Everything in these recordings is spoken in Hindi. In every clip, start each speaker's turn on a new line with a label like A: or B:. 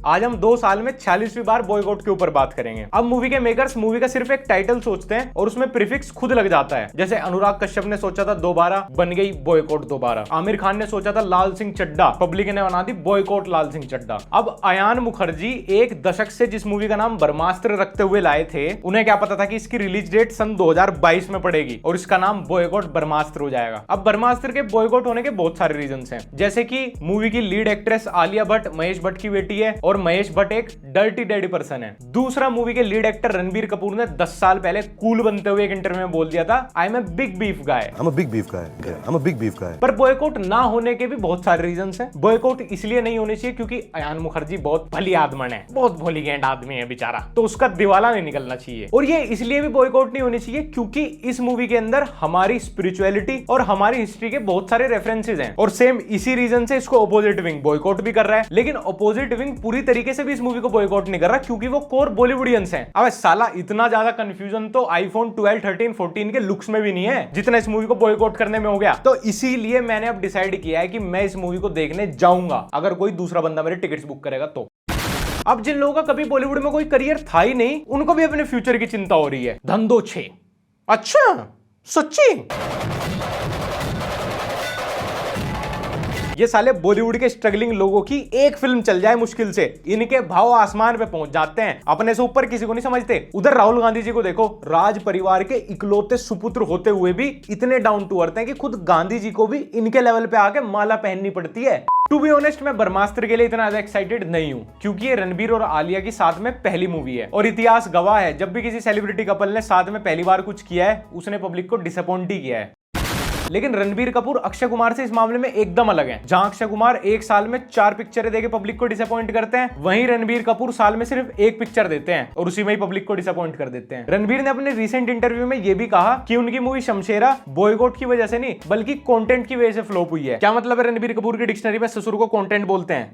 A: आज हम 2 साल में 46वीं बार बॉयकॉट के ऊपर बात करेंगे। अब मूवी के मेकर्स मूवी का सिर्फ एक टाइटल सोचते हैं और उसमें प्रीफिक्स खुद लग जाता है। जैसे अनुराग कश्यप ने सोचा था दोबारा, बन गई बॉयकॉट दोबारा। आमिर खान ने सोचा था लाल सिंह चड्ढा, पब्लिक ने बना दी बॉयकॉट लाल सिंह चड्ढा। अब अयान मुखर्जी एक दशक से जिस मूवी का नाम ब्रह्मास्त्र रखते हुए लाए थे, उन्हें क्या पता था कि इसकी रिलीज डेट सन 2022 में पड़ेगी और इसका नाम बॉयकॉट ब्रह्मास्त्र हो जाएगा। अब ब्रह्मास्त्र के बॉयकॉट होने के बहुत सारे रीजंस हैं, जैसे कि मूवी की लीड एक्ट्रेस आलिया भट्ट महेश भट्ट की बेटी है और महेश भट्ट एक डर्टी डैडी पर्सन है। दूसरा, मूवी के लीड एक्टर रणबीर कपूर ने 10 साल पहले कूल बनते हुए एक इंटरव्यू में बोल दिया था, I am a big beef guy. पर बॉयकॉट ना होने के भी बहुत सारे रीजंस हैं। बॉयकॉट इसलिए नहीं होनी चाहिए क्योंकि अयान मुखर्जी बहुत भली आदमन है, बहुत भोली गेंड आदमी है बेचारा, तो उसका दिवाला नहीं निकलना चाहिए। और ये इसलिए भी बॉयकॉट नहीं होनी चाहिए क्योंकि इस मूवी के अंदर हमारी स्पिरिचुअलिटी और हमारी हिस्ट्री के बहुत सारे रेफरेंसेस हैं और सेम इसी रीजन से इसको अपोजिट विंग बॉयकॉट भी कर रहा है। लेकिन अपोजिट विंग पूरी तरीके से भी इस मूवी को बॉयकॉट नहीं कर रहा क्योंकि वो कोर बॉलीवुडियंस हैं। अब साला इतना ज्यादा कंफ्यूजन तो आईफोन 12, 13, 14 के लुक्स में भी नहीं है जितना इस मूवी को बॉयकॉट करने में हो गया। तो इसीलिए मैंने अब डिसाइड किया है कि मैं इस मूवी को देखने जाऊंगा अगर कोई दूसरा बंदा मेरे टिकट्स बुक करेगा तो। अब जिन लोगों का कभी बॉलीवुड में कोई करियर था ही नहीं, उनको भी अपने फ्यूचर की चिंता हो रही है। धंधो 6। अच्छा, सच्ची? ये साले बॉलीवुड के स्ट्रगलिंग लोगों की एक फिल्म चल जाए मुश्किल से, इनके भाव आसमान पे पहुंच जाते हैं, अपने से ऊपर किसी को नहीं समझते। उधर राहुल गांधी जी को देखो, राज परिवार के इकलौते सुपुत्र होते हुए भी इतने डाउन टू अर्थ हैं कि खुद गांधी जी को भी इनके लेवल पे आके माला पहननी पड़ती है। टू बी ऑनेस्ट, मैं ब्रह्मास्त्र के लिए इतना ज्यादा एक्साइटेड नहीं हूं क्योंकि ये रणबीर और आलिया की साथ में पहली मूवी है और इतिहास गवाह है, जब भी किसी सेलिब्रिटी कपल ने साथ में पहली बार कुछ किया है उसने पब्लिक को डिसअपॉइंट ही किया है। लेकिन रणबीर कपूर अक्षय कुमार से इस मामले में एकदम अलग है। जहां अक्षय कुमार एक साल में 4 पिक्चरें देके पब्लिक को डिसअपॉइंट करते हैं, वहीं रणबीर कपूर साल में सिर्फ 1 पिक्चर देते हैं और उसी में ही पब्लिक को डिसअपॉइंट कर देते हैं। रणबीर ने अपने रिसेंट इंटरव्यू में यह भी कहा कि उनकी मूवी शमशेरा बॉयकॉट की वजह से नहीं बल्कि कंटेंट की वजह से फ्लॉप हुई है। क्या मतलब है? रणबीर कपूर की डिक्शनरी में ससुर को कंटेंट बोलते हैं।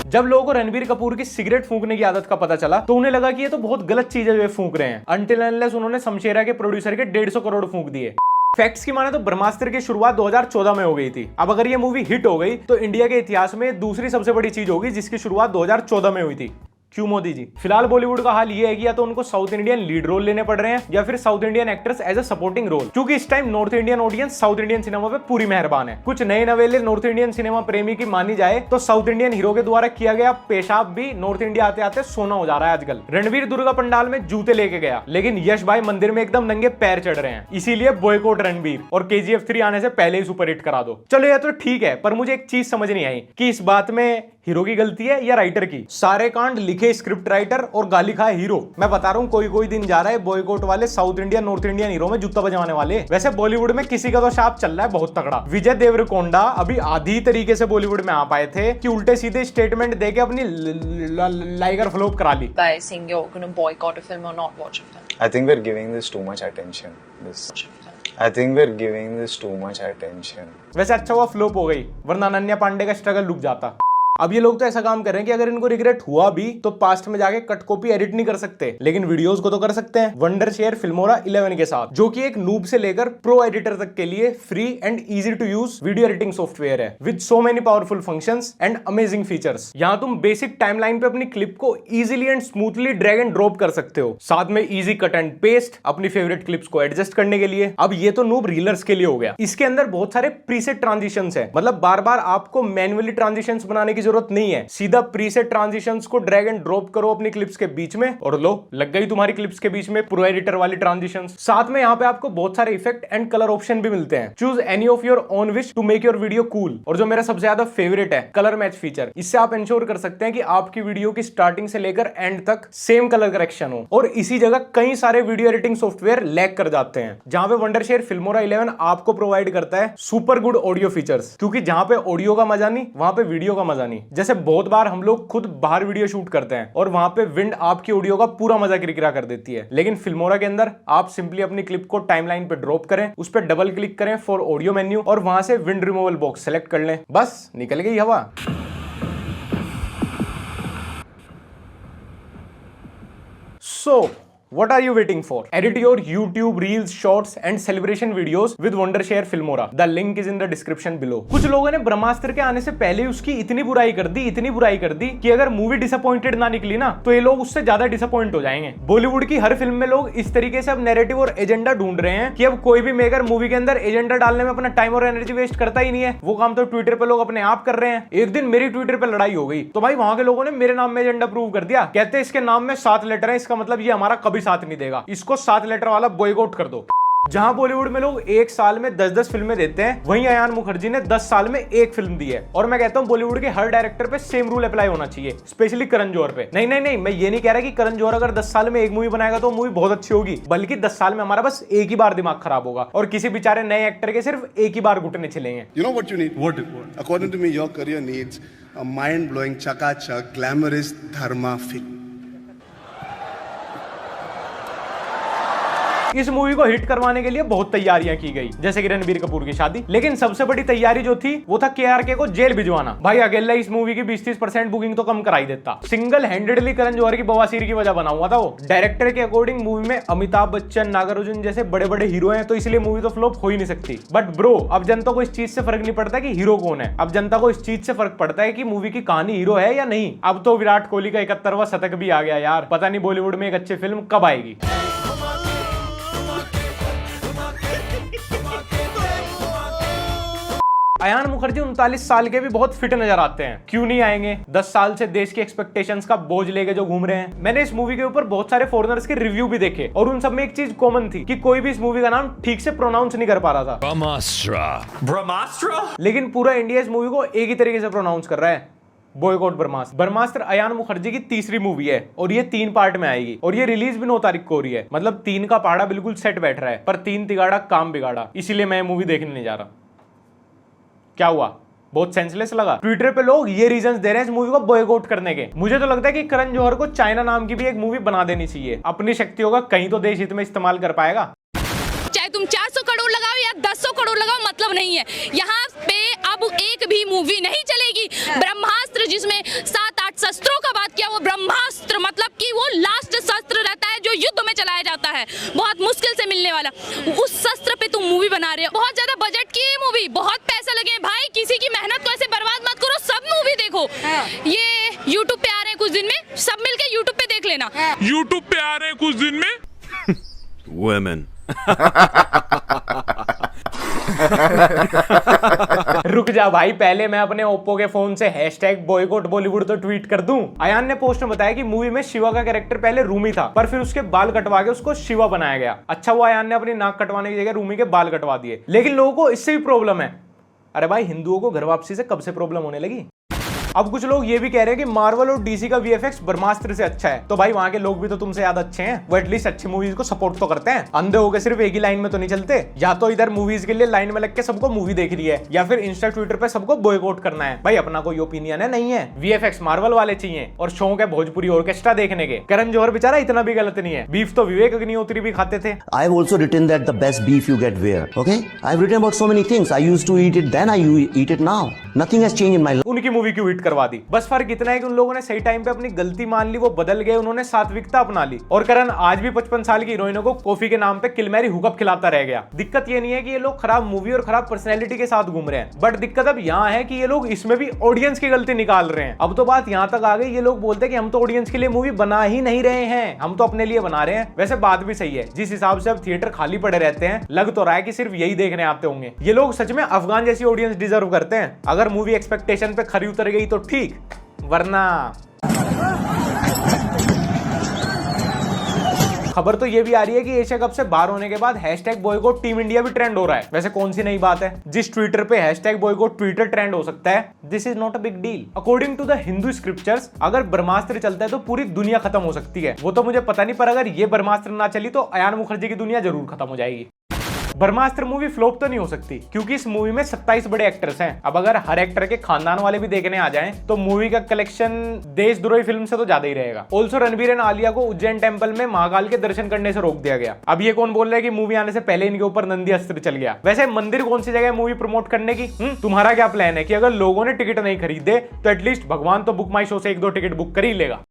A: जब लोगों को रणबीर कपूर की सिगरेट फूंकने की आदत का पता चला तो उन्हें लगा कि ये तो बहुत गलत चीज है जो ये फूंक रहे हैं, अनटिल अनलेस उन्होंने शमशेरा के प्रोड्यूसर के 150 करोड़ फूंक दिए। फैक्ट्स की माने तो ब्रह्मास्त्र की शुरुआत 2014 में हो गई थी। अब अगर ये मूवी हिट हो गई तो इंडिया के इतिहास में दूसरी सबसे बड़ी चीज होगी जिसकी शुरुआत 2014 में हुई थी। क्यों मोदी जी? फिलहाल बॉलीवुड का हाल ये है कि या तो उनको साउथ इंडियन लीड रोल लेने पड़ रहे हैं या फिर south Indian actors as a supporting role, क्योंकि इस time north Indian audience south Indian cinema पे पूरी मेहरबान है। कुछ नए नवेले नॉर्थ इंडियन सिनेमा प्रेमी की मानी जाए तो साउथ इंडियन हीरो के द्वारा किया गया पेशाब भी नॉर्थ इंडिया आते आते सोना हो जा रहा है आजकल। रणवीर दुर्गा पंडाल में जूते लेके गया लेकिन यश भाई मंदिर में एकदम नंगे पैर चढ़ रहे हैं, इसीलिए बॉयकॉट रणवीर और KGF 3 आने से पहले ही सुपर हिट करा दो। चलो ये तो ठीक है, पर मुझे एक चीज समझ नहीं आई कि इस बात में हीरो की गलती है या राइटर की। सारे कांड लिखे स्क्रिप्ट राइटर और गाली खाए हीरो। मैं बता रहा हूँ कोई दिन जा रहा है बॉयकॉट वाले south Indian north Indian hero में जूता बजाने वाले। वैसे बॉलीवुड में किसी का तो शाप चल रहा है बहुत तगड़ा। विजय देवरकोंडा अभी आधी तरीके से बॉलीवुड में आ पाए थे कि उल्टे सीधे स्टेटमेंट देके अपनी लाइगर फ्लॉप करा ली।
B: By saying you're going to boycott a film or not watch a film.
C: I think we're giving this too much attention. I think we're giving this too much attention.
A: वैसे अच्छा हुआ फ्लॉप हो गई, वरना अनन्या पांडे का स्ट्रगल रुक जाता। अब ये लोग तो ऐसा काम कर रहे हैं कि अगर इनको रिग्रेट हुआ भी तो पास्ट में जाके कट कॉपी एडिट नहीं कर सकते, लेकिन वीडियोस को तो कर सकते हैं वंडर शेयर फिल्मोरा 11 के साथ, जो कि एक नूब से लेकर प्रो एडिटर तक के लिए free and easy to use video editing software है with so many powerful functions and amazing features. यहाँ तुम बेसिक टाइमलाइन पे अपनी क्लिप को easily and smoothly drag and drop कर सकते हो, साथ में इजी कट एंड पेस्ट अपनी फेवरेट क्लिप्स को एडजस्ट करने के लिए। अब ये तो नूब रीलर्स के लिए हो गया। इसके अंदर बहुत सारे प्रीसेट ट्रांजिशंस है, मतलब बार बार आपको मैन्युअली ट्रांजिशंस बनाने की जरूरत नहीं है, सीधा प्रीसेट ट्रांजिशंस को ड्रैग एंड ड्रॉप करो अपनी क्लिप्स के बीच में और लो लग गई तुम्हारी क्लिप्स के बीच में प्रो एडिटर वाली ट्रांजिशंस। साथ में यहाँ पे आपको बहुत सारे इफेक्ट एंड कलर ऑप्शन भी मिलते हैं। Choose any of your own wish to make your video cool. और जो मेरा सबसे ज्यादा फेवरेट है, कलर मैच फीचर। इससे आप इंश्योर कर सकते हैं कि आपकी वीडियो की स्टार्टिंग से लेकर एंड तक सेम कलर करेक्शन हो। और इसी जगह कई सारे वीडियो एडिटिंग सॉफ्टवेयर लैग कर जाते हैं, जहां पे वंडर शेयर फिल्मोरा 11 आपको प्रोवाइड करता है सुपर गुड ऑडियो फीचर्स, क्योंकि जहां पे ऑडियो का मजा नहीं वहां पे वीडियो का मजा नहीं। जैसे बहुत बार हम लोग खुद बाहर वीडियो शूट करते हैं और वहां पे विंड आपकी ऑडियो का पूरा मजा किरकिरा कर देती है, लेकिन फिल्मोरा के अंदर आप सिंपली अपनी क्लिप को टाइमलाइन पे ड्रॉप करें, उस पर डबल क्लिक करें फॉर ऑडियो मेन्यू और वहां से विंड रिमूवल बॉक्स सेलेक्ट कर लें, बस निकल गई हवा। What are you waiting for? Edit your YouTube reels, shorts and celebration videos with Wondershare Filmora. The link is in the description below. कुछ लोगों ने ब्रह्मास्त्र के आने से पहले उसकी इतनी बुराई कर दी कि अगर मूवी डिसअपॉइंटेड ना निकली ना तो ये लोग उससे ज्यादा डिसअपॉइंट हो जाएंगे। बॉलीवुड की हर फिल्म में लोग इस तरीके से अब नैरेटिव और एजेंडा ढूंढ रहे हैं कि अब कोई भी मेकर मूवी के अंदर एजेंडा डालने में अपना टाइम और एनर्जी वेस्ट करता ही नहीं है। वो काम तो ट्विटर पे लोग अपने आप कर रहे हैं। एक दिन मेरी ट्विटर पे लड़ाई हो गई तो भाई वहां के लोगों ने मेरे नाम में एजेंडा प्रूव कर दिया। कहते इसके नाम में 7 लेटर है, इसका मतलब ये हमारा कभी साथ नहीं देगा, इसको 7 लेटर वाला बॉयकॉट कर दो। जहां बॉलीवुड में लोग एक साल में 10-10 फिल्में देते हैं, वहीं अयान मुखर्जी ने 10 साल में एक फिल्म दी है। और मैं कहता हूं बॉलीवुड के हर डायरेक्टर पे सेम रूल अप्लाई होना चाहिए, स्पेशली करण जौहर पे। नहीं, मैं ये नहीं कह रहा कि करण जौहर अगर 10 साल में एक मूवी बनाएगा तो मूवी बहुत अच्छी होगी, बल्कि 10 साल में हमारा बस एक ही बार दिमाग खराब होगा और किसी बेचारे नए एक्टर के सिर्फ एक ही बार घुटने छिलेंगे।
D: You know what you need? What? According to me, your career needs a mind-blowing, chaka-chak, glamorous dharma film.
A: इस मूवी को हिट करवाने के लिए बहुत तैयारियां की गई, जैसे कि रणबीर कपूर की शादी। लेकिन सबसे बड़ी तैयारी जो थी वो था KRK को जेल भिजवाना। भाई अकेला इस मूवी की 20-30% बुकिंग तो कम कराई देता। सिंगल हैंडेडली करण जौहर की बवासीर की वजह बना हुआ था वो। डायरेक्टर के अकॉर्डिंग मूवी में अमिताभ बच्चन, नागार्जुन जैसे बड़े बड़े हीरो हैं, तो इसलिए मूवी तो फ्लॉप हो ही नहीं सकती। बट ब्रो, अब जनता को इस चीज से फर्क नहीं पड़ता कि हीरो कौन है, अब जनता को इस चीज से फर्क पड़ता है कि मूवी की कहानी हीरो है या नहीं। अब तो विराट कोहली का 71वां शतक भी आ गया यार, पता नहीं बॉलीवुड में एक अच्छी फिल्म कब आएगी। अयान मुखर्जी 39 साल के भी बहुत फिट नजर आते हैं। क्यों नहीं आएंगे? 10 साल से देश की एक्सपेक्टेशंस का बोझ लेके जो घूम रहे हैं। मैंने इस मूवी के ऊपर बहुत सारे फॉरेनर्स के रिव्यू भी देखे और उन सब में एक चीज कॉमन थी कि कोई भी इस मूवी का नाम ठीक से प्रोनाउंस नहीं कर पा रहा था। ब्रह्मास्त्र। लेकिन पूरा इंडिया इस मूवी को एक ही तरीके से प्रोनाउंस कर रहा है, बॉयकॉट ब्रह्मास्त्र। ब्रह्मास्त्र अयान मुखर्जी की तीसरी मूवी है और ये 3 पार्ट में आएगी और ये रिलीज भी 9 तारीख को हो रही है। मतलब 3 का पाड़ा बिल्कुल सेट बैठ रहा है, पर 3 तिगाड़ा काम बिगाड़ा, इसीलिए मैं मूवी देखने नहीं जा रहा। क्या हुआ? बहुत सेंसलेस लगा? ट्विटर पे लोग ये रीजंस दे रहे हैं इस मूवी को बॉयकॉट करने के। मुझे तो लगता है कि करण जौहर को चाइना नाम की भी एक मूवी बना देनी चाहिए। अपनी शक्तियों का कहीं तो देश हित में इस्तेमाल कर पाएगा।
E: चाहे तुम 400 करोड़ लगाओ या 200 करोड़ लगाओ, मतलब नहीं है। यहाँ पे अब एक भी मूवी नहीं चलेगी। ब्रह्मास्त्र जिसमें 7-8 शस्त्रों का बात किया, वो ब्रह्मास्त्र मतलब कि वो लास्ट शस्त्र रहता है जो युद्ध में चलाया जाता है, बहुत मुश्किल से मिलने वाला। उस शस्त्र पे तुम मूवी बना रहे हो। बहुत ज्यादा बजट की मूवी, बहुत पैसे लगे भाई, किसी की मेहनत को ऐसे बर्बाद मत करो। सब मूवी देखो, ये YouTube पे आ रहे हैं कुछ दिन में, सब मिलके YouTube पे देख लेना।
F: YouTube पे आ रहे हैं कुछ दिन में Women
A: रुक जा भाई, पहले मैं अपने ओप्पो के फोन से #बॉयकॉट बॉलीवुड तो ट्वीट कर दूं। अयान ने पोस्ट में बताया कि मूवी में शिवा का कैरेक्टर पहले रूमी था, पर फिर उसके बाल कटवा के उसको शिवा बनाया गया। अच्छा हुआ अयान ने अपनी नाक कटवाने की जगह रूमी के बाल कटवा दिए। लेकिन लोगों को इससे भी प्रॉब्लम है। अरे भाई, हिंदुओं को घर वापसी से कब से प्रॉब्लम होने लगी? अब कुछ लोग ये भी कह रहे हैं कि मार्वल और डीसी का वीएफएक्स ब्रह्मास्त्र से अच्छा है। तो भाई वहां के लोग भी तो तुमसे ज्यादा अच्छे हैं, वो एटलीस्ट अच्छी मूवीज को सपोर्ट तो करते हैं। अंधे होकर सिर्फ एक ही लाइन में तो नहीं चलते। या तो इधर मूवीज के लिए लाइन में लग के सबको मूवी देख रही है, या फिर इंस्टा ट्विटर पे सबको बॉयकॉट करना है। भाई अपना कोई ओपिनियन है नहीं है। वीएफएक्स मार्वल वाले चाहिए और शौक है भोजपुरी ऑर्केस्ट्रा देखने के। करण जौहर बेचारा इतना भी गलत नहीं है, बीफ तो विवेक अग्निहोत्री भी खाते थे।
G: I have also written that the best beef you get where, okay? I have written about so many things. I used to eat it then, I eat it now. Nothing has changed in my life.
A: उनकी मूवी क्यों हिट करवा दी? बस फर्क इतना है कि उन लोगों ने सही टाइम पे अपनी गलती मान ली, वो बदल गए, उन्होंने सात्विकता अपना ली। और करण आज भी 55 साल की हीरोइनों को कॉफी के नाम पे किल मैरी हुकअप खिलाता रह गया। दिक्कत ये नहीं है कि ये लोग खराब मूवी और खराब पर्सनैलिटी के साथ घूम रहे हैं, बट दिक्कत अब यहाँ है कि ये लोग इसमें भी ऑडियंस की गलती निकाल रहे हैं। अब तो बात यहाँ तक आ गई, ये लोग बोलते हैं कि हम तो ऑडियंस के लिए मूवी बना ही नहीं रहे हैं, हम तो अपने लिए बना रहे हैं। वैसे बात भी सही है, जिस हिसाब से अब थिएटर खाली पड़े रहते हैं, लग तो रहा है कि सिर्फ यही देखने आते होंगे। ये लोग सच में अफगान जैसी ऑडियंस डिजर्व करते हैं। अगर मूवी एक्सपेक्टेशन पे खरी उतर गई तो ठीक, वरना खबर तो ये भी आ रही है कि एशिया कप से बाहर होने के बाद #बॉयकॉट टीम इंडिया भी ट्रेंड हो रहा है। वैसे कौन सी नई बात है? जिस ट्विटर पे #बॉयकॉट ट्विटर ट्रेंड हो सकता है, this is not a big deal. According to the Hindu scriptures, अगर ब्रह्मास्त्र चलता है तो पूरी दुनिया खत्म हो सकती है। वो तो मुझे पता नहीं, पर अगर ये ब्रह्मास्त्र ना चली तो अयान मुखर्जी की दुनिया जरूर खत्म हो जाएगी। ब्रह्मास्त्र मूवी फ्लॉप तो नहीं हो सकती, क्योंकि इस मूवी में 27 बड़े एक्टर्स हैं। अब अगर हर एक्टर के खानदान वाले भी देखने आ जाएं, तो मूवी का कलेक्शन देशद्रोही फिल्म से तो ज्यादा ही रहेगा। ऑल्सो रणबीर एंड आलिया को उज्जैन टेंपल में महाकाल के दर्शन करने से रोक दिया गया। अब ये कौन बोल रहा है कि मूवी आने से पहले इनके ऊपर नंदी अस्त्र चल गया? वैसे मंदिर कौन सी जगह मूवी प्रमोट करने की? तुम्हारा क्या प्लान है कि अगर लोगों ने टिकट नहीं खरीदे तो एटलीस्ट भगवान तो बुक माई शो से 1-2 टिकट बुक कर ही लेगा।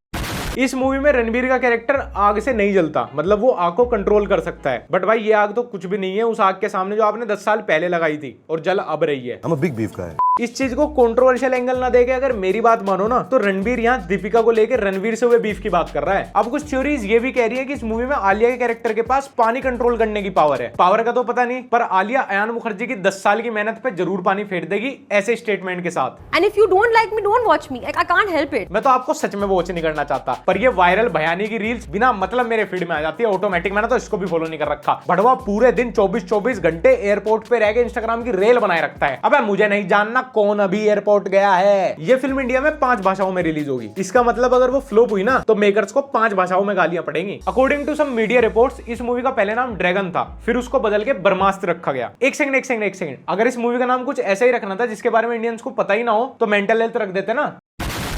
A: इस मूवी में रणबीर का कैरेक्टर आग से नहीं जलता, मतलब वो आग को कंट्रोल कर सकता है, बट भाई ये आग तो कुछ भी नहीं है उस आग के सामने जो आपने 10 साल पहले लगाई थी और जल अब रही है।
G: I'm a big beef guy.
A: इस चीज को कंट्रोवर्शियल एंगल ना देके अगर मेरी बात मानो ना, तो रणबीर यहाँ दीपिका को लेकर रणवीर से हुए बीफ की बात कर रहा है। अब कुछ थ्योरीज ये भी कह रही है कि इस मूवी में आलिया के कैरेक्टर के पास पानी कंट्रोल करने की पावर है। पावर का तो पता नहीं, पर आलिया अयान मुखर्जी की 10 साल की मेहनत पे जरूर पानी फेर देगी ऐसे स्टेटमेंट के साथ।
H: And if you don't like me, don't watch me. I can't help it.
A: मैं तो आपको सच में वॉच नहीं करना चाहता, पर ये वायरल भयानी की रील्स बिना मतलब मेरे फीड में आ जाती है ऑटोमेटिक। मैंने तो इसको भी फॉलो नहीं कर रखा। भड़वा पूरे दिन 24-24 घंटे एयरपोर्ट पे रह के इंस्टाग्राम की रेल बनाए रखता है। अबे मुझे नहीं जानना कौन अभी एयरपोर्ट गया है। ये फिल्म इंडिया में 5 भाषाओं में रिलीज होगी। इसका मतलब अगर वो फ्लॉप हुई ना, तो मेकर्स को 5 भाषाओं में गालियां पड़ेंगी। According to some media reports, इस मूवी का पहले नाम ड्रैगन था, फिर उसको बदल के ब्रह्मास्त्र रखा गया। एक सेकंड, अगर इस मूवी का नाम कुछ ऐसा ही रखना था जिसके बारे में इंडियंस को पता ही ना हो, तो मेंटल हेल्थ रख देते ना।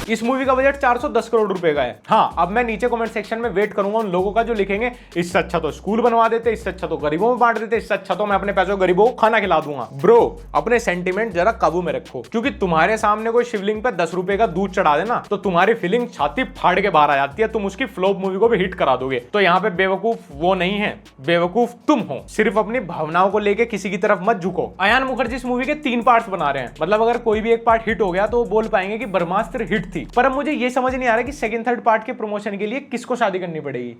A: इस मूवी का बजट 410 करोड़ रुपए का है। हाँ, अब मैं नीचे कमेंट सेक्शन में वेट करूंगा उन लोगों का जो लिखेंगे इससे अच्छा तो स्कूल बनवा देते, इससे अच्छा तो गरीबों में बांट देते, इससे अच्छा तो मैं अपने पैसों गरीबों को खाना खिला दूंगा। ब्रो, अपने सेंटिमेंट जरा काबू में रखो, क्योंकि तुम्हारे सामने कोई शिवलिंग पे 10 रुपए का दूध चढ़ा देना तो तुम्हारी फीलिंग छाती फाड़ के बाहर आ जाती है। तुम उसकी फ्लॉप मूवी को भी हिट करा दोगे। तो यहाँ पे बेवकूफ वो नहीं है, बेवकूफ तुम हो। सिर्फ अपनी भावनाओं को लेके किसी की तरफ मत झुको। अयान मुखर्जी इस मूवी के 3 पार्ट्स बना रहे हैं, मतलब अगर कोई भी एक पार्ट हिट हो गया तो वो बोल पाएंगे कि ब्रह्मास्त्र हिट थी। पर अब मुझे ये समझ नहीं आ रहा कि सेकंड थर्ड पार्ट के प्रमोशन के लिए किसको शादी करनी पड़ेगी।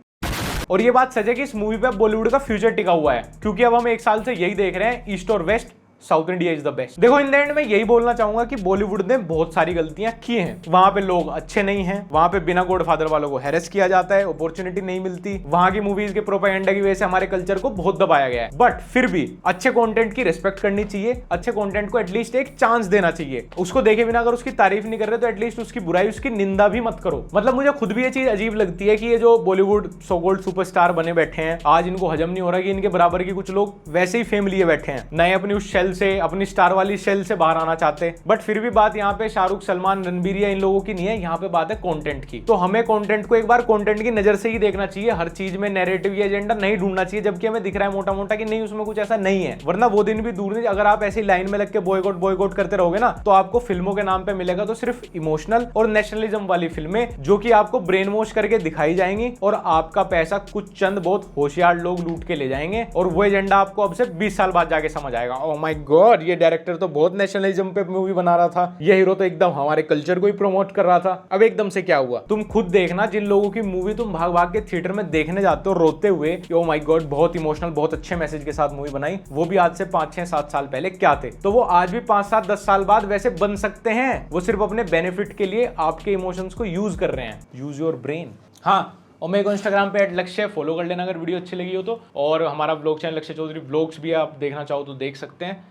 A: और ये बात सच है कि इस मूवी पे बॉलीवुड का फ्यूचर टिका हुआ है, क्योंकि अब हम 1 साल से यही देख रहे हैं, ईस्ट और west, south India is the best. देखो, इन द एंड में यही बोलना चाहूंगा कि बॉलीवुड ने बहुत सारी गलतियां की हैं। वहां पे लोग अच्छे नहीं हैं, वहां पे बिना गॉडफादर वालों को हैरेस किया जाता है, अपॉर्चुनिटी नहीं मिलती, वहां की मूवीज के प्रोपेगेंडा की वजह से हमारे कल्चर को बहुत दबाया गया है। बट फिर भी अच्छे कंटेंट की रिस्पेक्ट करनी चाहिए, अच्छे कंटेंट को एटलीस्ट एक चांस देना चाहिए। उसको देखे बिना अगर उसकी तारीफ नहीं कर रहे तो एटलीस्ट उसकी बुराई, उसकी निंदा भी मत करो। मतलब मुझे खुद भी ये चीज अजीब लगती है कि ये जो बॉलीवुड सो कॉल्ड सुपरस्टार बने बैठे हैं, आज इनको हजम नहीं हो रहा कि इनके बराबर की कुछ लोग वैसे ही फेम लिए बैठे हैं, नए अपनी उस शेल से, अपनी स्टार वाली शेल से बाहर आना चाहते हैं। बट फिर भी बात यहाँ पे शाहरुख, सलमान, रणबीर या इन लोगों की नहीं है, यहाँ पे बात है कंटेंट की। तो हमें कंटेंट को एक बार कंटेंट की नजर से ही देखना चाहिए, हर चीज में नैरेटिव या एजेंडा नहीं ढूंढना चाहिए, जबकि हमें दिख रहा है मोटा मोटा कि नहीं, उसमें कुछ ऐसा नहीं है। वरना वो दिन भी दूर नहीं, अगर आप ऐसी लाइन में लग के बॉयकॉट करते रहोगे ना, तो आपको फिल्मों के नाम पे मिलेगा तो सिर्फ इमोशनल और नेशनलिज्म वाली फिल्में, जो कि आपको ब्रेन वॉश करके दिखाई जाएंगी और आपका पैसा कुछ चंद बहुत होशियार लोग लूट के ले जाएंगे, और वो एजेंडा आपको अब से 20 साल बाद जाके समझ आएगा। ओह माय गॉड, ये डायरेक्टर तो बहुत नेशनलिज्म पे मूवी बना रहा था, ये हीरो तो एकदम हमारे कल्चर को ही प्रमोट कर रहा था। अब एकदम से क्या हुआ? तुम खुद देखना, जिन लोगों की मूवी तुम भाग भाग के थिएटर में देखने जाते हो रोते हुए, ओह माय गॉड बहुत इमोशनल, बहुत अच्छे मैसेज के साथ मूवी बनाई, वो भी आज से 5, 6, 7 साल पहले क्या थे, तो वो आज भी 5, 7, 10 साल बाद वैसे बन सकते हैं। वो सिर्फ अपने बेनिफिट के लिए आपके इमोशंस को यूज कर रहे हैं। Use your brain. हाँ, और मेरे को इंस्टाग्राम पे @लक्ष्य फॉलो कर लेना अगर वीडियो अच्छी लगी हो तो, और हमारा ब्लॉग चैनल लक्ष्य चौधरी ब्लॉग्स भी आप देखना चाहो तो देख सकते हैं।